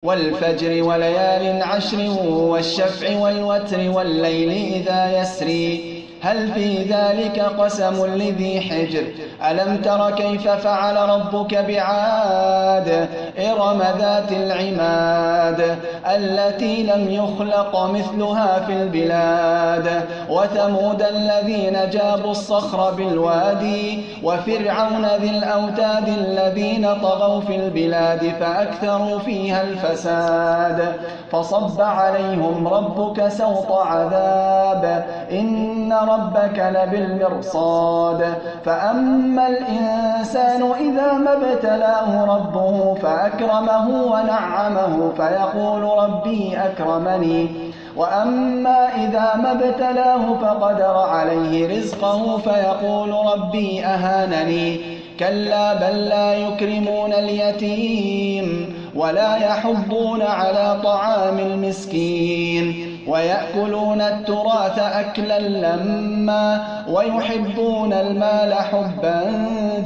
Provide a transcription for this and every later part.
والفجر وليال عشر والشفع والوتر والليل إذا يسري هل في ذلك قسم لذي حجر ألم تر كيف فعل ربك بعاد إرم ذات العماد التي لم يخلق مثلها في البلاد وثمود الذين جابوا الصخر بالوادي وفرعون ذي الأوتاد الذين طغوا في البلاد فأكثروا فيها الفساد فصب عليهم ربك سوط عذاب إن ربك لبالمرصاد فأما الإنسان إذا ما ابتلاه ربه فأكرمه ونعمه فيقول ربي أكرمني وأما إذا ما ابتلاه فقدر عليه رزقه فيقول ربي أهانني كلا بل لا يكرمون اليتيم ولا يحضون على طعام المسكين ويأكلون التراث أكلا لما ويحبون المال حبا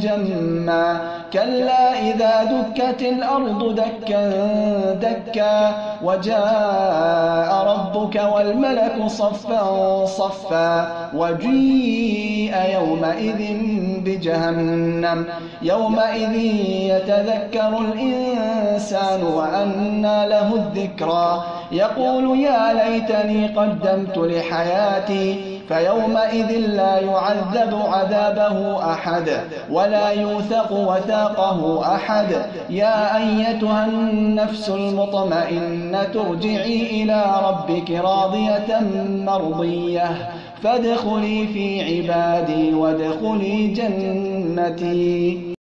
جما كلا إذا دكت الأرض دكا دكا وجاء ربك والملك صفا صفا وجيء يومئذ بجهنم يومئذ يتذكر الإنسان وأنى له الذكرى يقول يا ليتني قدمت لحياتي فيومئذ لا يعذب عذابه أحد ولا يوثق وثاقه أحد يا أيتها النفس المطمئنة ارجعي إلى ربك راضية مرضية فادخلي في عبادي وادخلي جنتي.